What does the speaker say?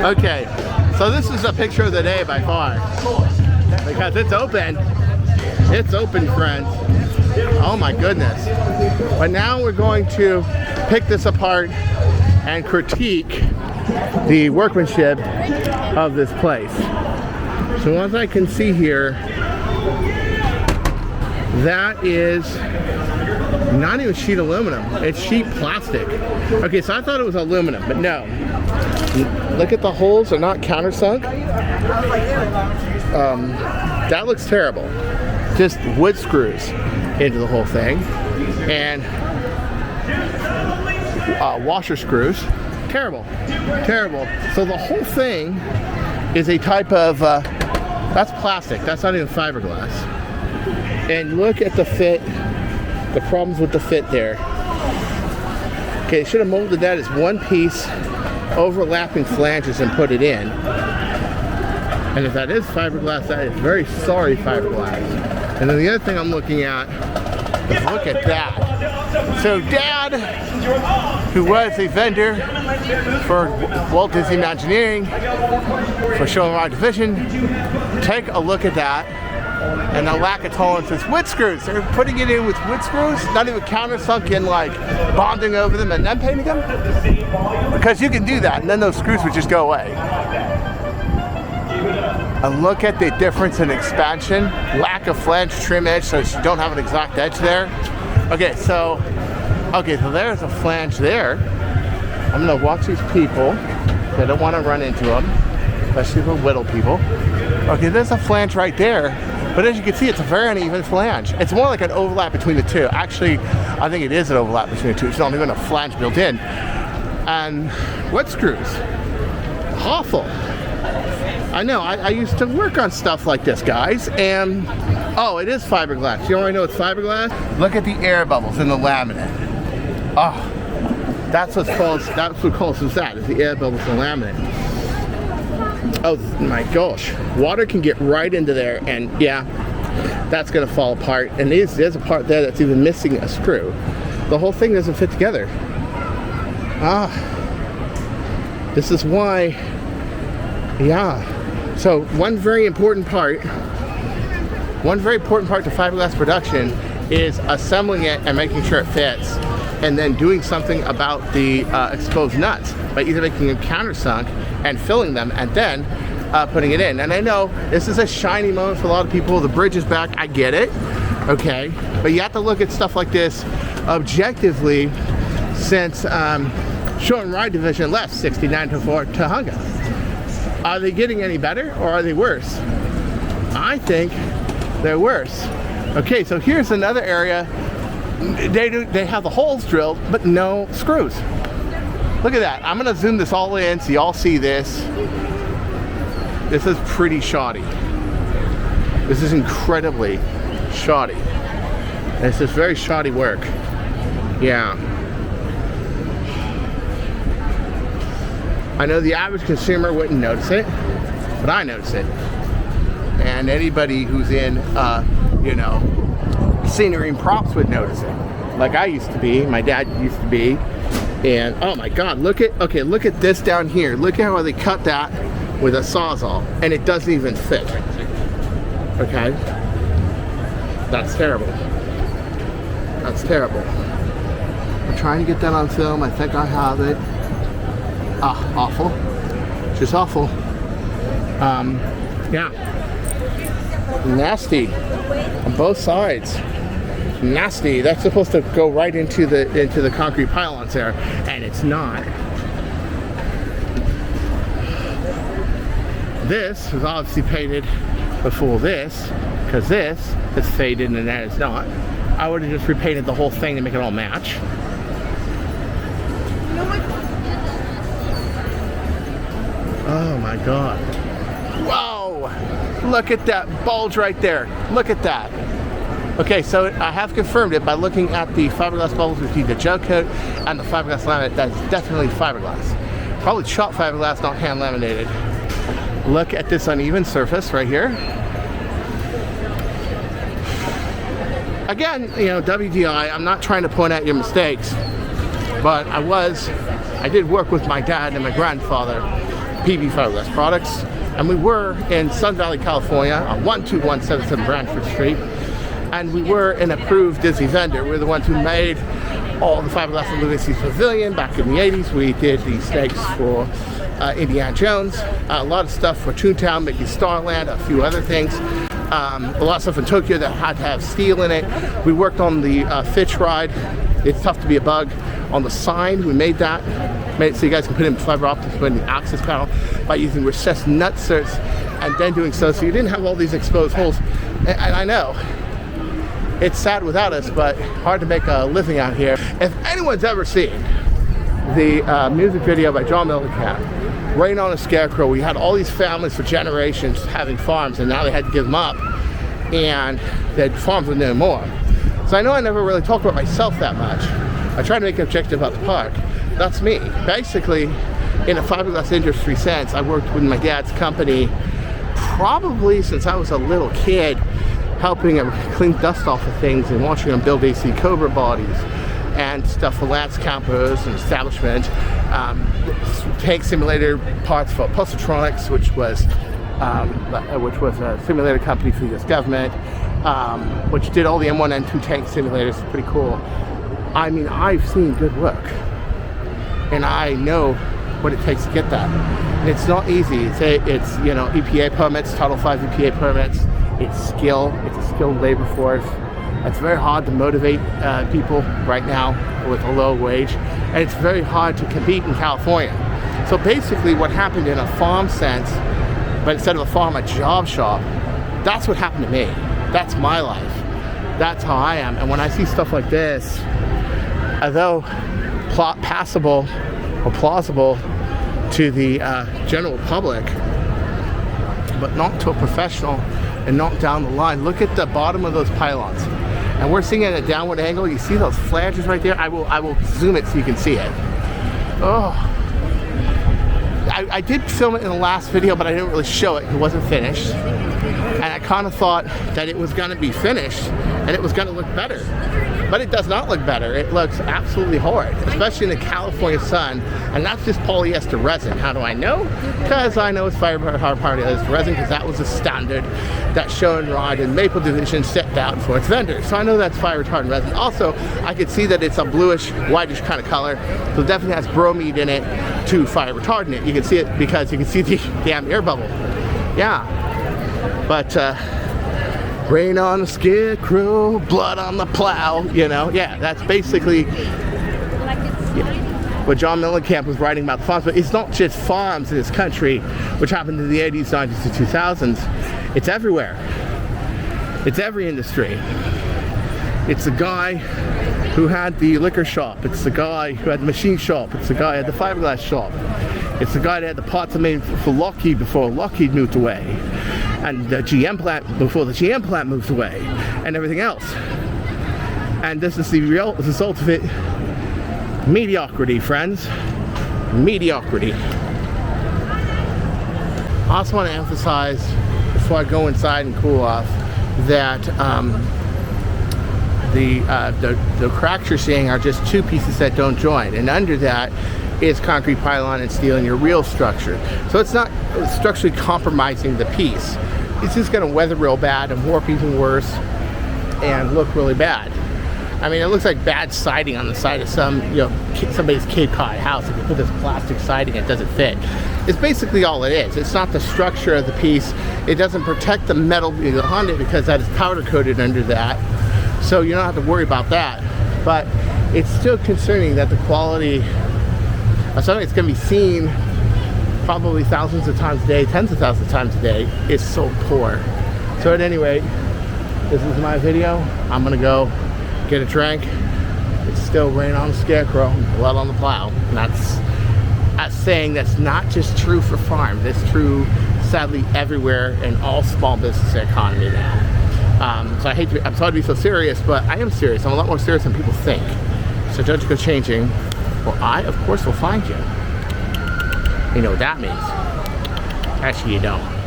Okay, so this is a picture of the day by far. Because it's open. It's open, friends. Oh my goodness. But now we're going to pick this apart and critique the workmanship of this place. So as I can see here, that is not even sheet aluminum, it's sheet plastic. Okay, so I thought it was aluminum, but no. Look at the holes, they're not countersunk. That looks terrible. Just wood screws into the whole thing. And washer screws. Terrible, terrible. So the whole thing is a type of, that's plastic, that's not even fiberglass. And look at the fit, the problems with the fit there. Okay, should have molded that as one piece, overlapping flanges and put it in. And if that is fiberglass, that is very sorry fiberglass. And then the other thing I'm looking at is look at that. So Dad, who was a vendor for Walt Disney Imagineering, for Show and Ride Division, take a look at that. And the lack of tolerance is wood screws. They're putting it in with wood screws, not even countersunk in, like bonding over them and then painting them. Because you can do that and then those screws would just go away. And look at the difference in expansion, lack of flange trim edge, so you don't have an exact edge there. Okay, so there's a flange there. I'm gonna watch these people. I don't want to run into them, especially the little people. Okay, there's a flange right there. But as you can see, it's a very uneven flange. It's more like an overlap between the two. Actually, I think it is an overlap between the two. It's not even a flange built in. And wood screws. Awful. I know, I used to work on stuff like this, guys. And, oh, it is fiberglass. You already know it's fiberglass? Look at the air bubbles in the laminate. Oh, that's what causes that, is the air bubbles in the laminate. Oh my gosh, water can get right into there and yeah, that's gonna fall apart. And there's a part there that's even missing a screw. The whole thing doesn't fit together. This is why, yeah. So one very important part to fiberglass production is assembling it and making sure it fits, and then doing something about the exposed nuts by either making a countersunk and filling them and then putting it in. And I know this is a shiny moment for a lot of people. The bridge is back, I get it, okay? But you have to look at stuff like this objectively, since Show and Ride Division left 69 to 4 to Hunga. Are they getting any better or are they worse? I think they're worse. Okay, so here's another area. They have the holes drilled, but no screws. Look at that. I'm gonna zoom this all in so y'all see this. This is pretty shoddy. This is incredibly shoddy. This is very shoddy work. Yeah. I know the average consumer wouldn't notice it, but I notice it. And anybody who's in, you know, scenery and props would notice it. Like I used to be, my dad used to be. And oh my God, look at this down here. Look at how they cut that with a Sawzall, and it doesn't even fit. Okay? That's terrible. That's terrible. I'm trying to get that on film. I think I have it. Awful. Just awful. Yeah. Nasty on both sides. Nasty. That's supposed to go right into the concrete pylons there, and it's not. This was obviously painted before this, because this is faded and that is not. I would have just repainted the whole thing to make it all match. Oh my God. Whoa! Look at that bulge right there. Look at that. Okay, so I have confirmed it by looking at the fiberglass bubbles between the gel coat and the fiberglass laminate. That's definitely fiberglass. Probably chopped fiberglass, not hand laminated. Look at this uneven surface right here. Again, you know, WDI, I'm not trying to point out your mistakes, but I did work with my dad and my grandfather PV Fiberglass products. And we were in Sun Valley, California on 12177 Brantford Street. And we were an approved Disney vendor. We're the ones who made all the Fiberglass and Lunacy's Pavilion back in the 80s. We did the snakes for Indiana Jones, a lot of stuff for Toontown, Mickey Starland, a few other things. A lot of stuff in Tokyo that had to have steel in it. We worked on the Fitch ride. It's tough to be a bug. On the sign, we made that. Made it so you guys can put in fiber optics in the access panel by using recessed nutserts and then doing so you didn't have all these exposed holes. And I know it's sad without us, but hard to make a living out here. If anyone's ever seen the music video by John Mellencamp, Rain on a Scarecrow, we had all these families for generations having farms, and now they had to give them up, and their farms were no more. So I know I never really talked about myself that much. I try to make an objective about the park. That's me. Basically, in a fiberglass industry sense, I worked with my dad's company probably since I was a little kid, helping him clean dust off of things and watching him build AC Cobra bodies and stuff for lance campers and establishment. Tank simulator parts for Positronics, which was a simulator company for the US government, which did all the M1 and 2 tank simulators. Pretty cool. I mean, I've seen good work, and I know what it takes to get that. And it's not easy. It's you know, EPA permits, Title V EPA permits. It's skill. It's a skilled labor force. It's very hard to motivate people right now with a low wage, and it's very hard to compete in California. So basically what happened in a farm sense, but instead of a farm, a job shop, that's what happened to me. That's my life. That's how I am. And when I see stuff like this, although passable or plausible to the general public, but not to a professional and not down the line. Look at the bottom of those pylons. And we're seeing it at a downward angle. You see those flanges right there? I will zoom it so you can see it. Oh. I did film it in the last video, but I didn't really show it. It wasn't finished. And I kind of thought that it was going to be finished and it was going to look better. But it does not look better. It looks absolutely horrid, especially in the California sun. And that's just polyester resin. How do I know? Because I know it's polyester resin, because that was the standard that Show and Ride and Maple Division set down for its vendors. So I know that's fire retardant resin. Also, I could see that it's a bluish, whitish kind of color. So it definitely has bromide in it to fire retardant it. You can see it because you can see the damn air bubble. Yeah. But, rain on the Scarecrow, blood on the plow, you know? Yeah, that's basically what John Mellencamp was writing about the farms. But it's not just farms in this country, which happened in the 80s, 90s, and 2000s. It's everywhere. It's every industry. It's the guy who had the liquor shop. It's the guy who had the machine shop. It's the guy who had the fiberglass shop. It's the guy that had the parts made for Lockheed before Lockheed moved away. And the GM plant before the GM plant moved away, and everything else. And this is the real result of it. Mediocrity, friends. Mediocrity. I also want to emphasize, before I go inside and cool off, that the cracks you're seeing are just two pieces that don't join, and under that is concrete pylon and steel in your real structure. So it's not structurally compromising the piece. It's just going to weather real bad and warp even worse and look really bad. I mean, it looks like bad siding on the side of somebody's Cape Cod house. If you put this plastic siding, it doesn't fit. It's basically all it is. It's not the structure of the piece. It doesn't protect the metal behind it because that is powder coated under that. So you don't have to worry about that. But it's still concerning that the quality of something that's going to be seen probably thousands of times a day, tens of thousands of times a day, is so poor. So at any rate, this is my video. I'm going to go get a drink. It's still rain on the Scarecrow, blood on the plow. And that's saying that's not just true for farms. It's true, sadly, everywhere in all small business economy now. So I'm sorry to be so serious, but I am serious. I'm a lot more serious than people think. So don't go changing, or I, of course, will find you. You know what that means. Actually, you don't.